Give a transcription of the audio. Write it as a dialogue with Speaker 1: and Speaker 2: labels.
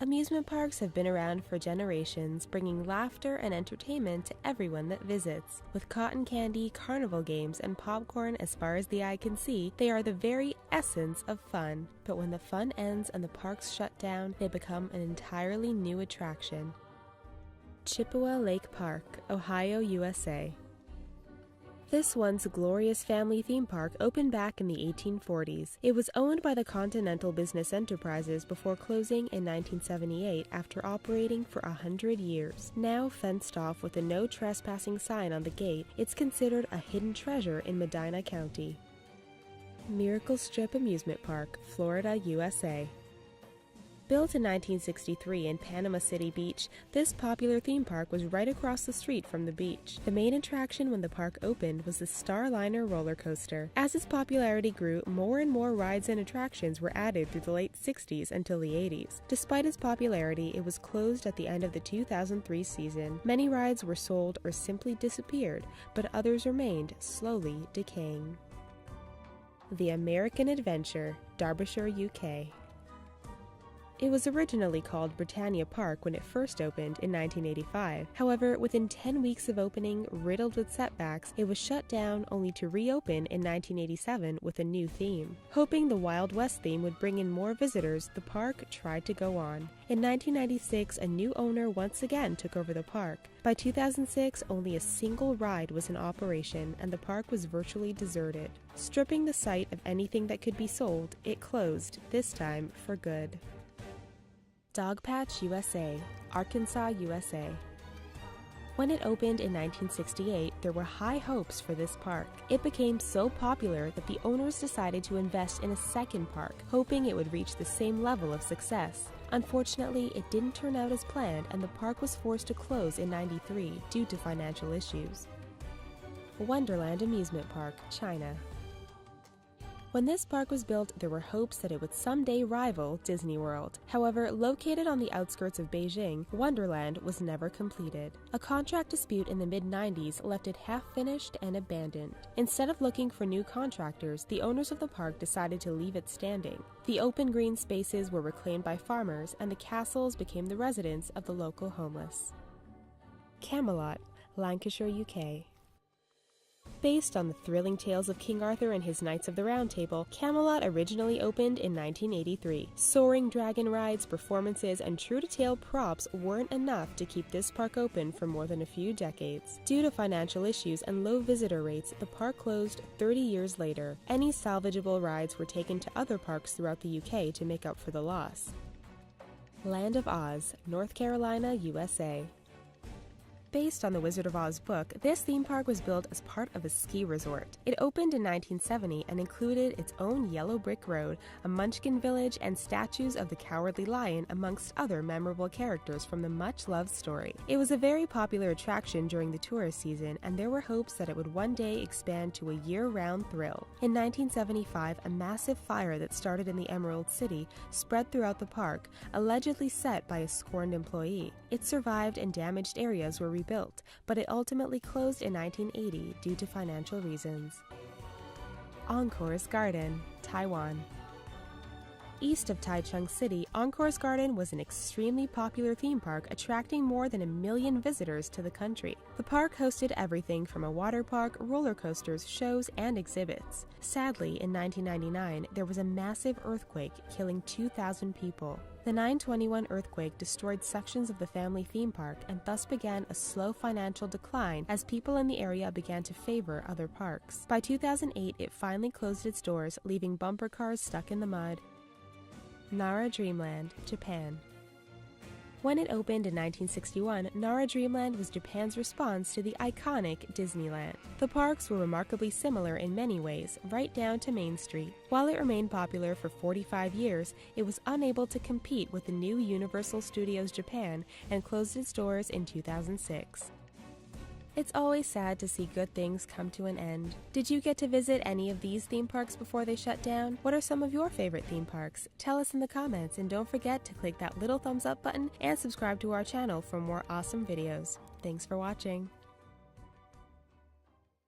Speaker 1: Amusement parks have been around for generations, bringing laughter and entertainment to everyone that visits. With cotton candy, carnival games, and popcorn as far as the eye can see, they are the very essence of fun. But when the fun ends and the parks shut down, they become an entirely new attraction. Chippewa Lake Park, Ohio, USA. This once glorious family theme park opened back in the 1840s. It was owned by the Continental Business Enterprises before closing in 1978 after operating for 100 years. Now fenced off with a no trespassing sign on the gate, it's considered a hidden treasure in Medina County. Miracle Strip Amusement Park, Florida, USA. Built in 1963 in Panama City Beach, this popular theme park was right across the street from the beach. The main attraction when the park opened was the Starliner roller coaster. As its popularity grew, more and more rides and attractions were added through the late 60s until the 80s. Despite its popularity, it was closed at the end of the 2003 season. Many rides were sold or simply disappeared, but others remained, slowly decaying. The American Adventure, Derbyshire, UK. It was originally called Britannia Park when it first opened in 1985. However, within 10 weeks of opening, riddled with setbacks, it was shut down only to reopen in 1987 with a new theme. Hoping the Wild West theme would bring in more visitors, the park tried to go on. In 1996, a new owner once again took over the park. By 2006, only a single ride was in operation and the park was virtually deserted. Stripping the site of anything that could be sold, it closed, this time for good. Dogpatch USA, Arkansas, USA. When it opened in 1968, there were high hopes for this park. It became so popular that the owners decided to invest in a second park, hoping it would reach the same level of success. Unfortunately, it didn't turn out as planned and the park was forced to close in '93 due to financial issues. Wonderland Amusement Park, China. When this park was built, there were hopes that it would someday rival Disney World. However, located on the outskirts of Beijing, Wonderland was never completed. A contract dispute in the mid-90s left it half-finished and abandoned. Instead of looking for new contractors, the owners of the park decided to leave it standing. The open green spaces were reclaimed by farmers, and the castles became the residence of the local homeless. Camelot, Lancashire, UK. Based on the thrilling tales of King Arthur and his Knights of the Round Table, Camelot originally opened in 1983. Soaring dragon rides, performances, and true-to-tale props weren't enough to keep this park open for more than a few decades. Due to financial issues and low visitor rates, the park closed 30 years later. Any salvageable rides were taken to other parks throughout the UK to make up for the loss. Land of Oz, North Carolina, USA. Based on the Wizard of Oz book, this theme park was built as part of a ski resort. It opened in 1970 and included its own yellow brick road, a munchkin village, and statues of the Cowardly Lion amongst other memorable characters from the much-loved story. It was a very popular attraction during the tourist season, and there were hopes that it would one day expand to a year-round thrill. In 1975, a massive fire that started in the Emerald City spread throughout the park, allegedly set by a scorned employee. It survived and damaged areas were rebuilt, but it ultimately closed in 1980 due to financial reasons. Encore's Garden, Taiwan. East of Taichung City, Encore's Garden was an extremely popular theme park attracting more than 1 million visitors to the country. The park hosted everything from a water park, roller coasters, shows, and exhibits. Sadly, in 1999, there was a massive earthquake, killing 2,000 people. The 9/21 earthquake destroyed sections of the family theme park and thus began a slow financial decline as people in the area began to favor other parks. By 2008, it finally closed its doors, leaving bumper cars stuck in the mud. Nara Dreamland, Japan. When it opened in 1961, Nara Dreamland was Japan's response to the iconic Disneyland. The parks were remarkably similar in many ways, right down to Main Street. While it remained popular for 45 years, it was unable to compete with the new Universal Studios Japan and closed its doors in 2006. It's always sad to see good things come to an end. Did you get to visit any of these theme parks before they shut down? What are some of your favorite theme parks? Tell us in the comments, and don't forget to click that little thumbs up button and subscribe to our channel for more awesome videos. Thanks for watching.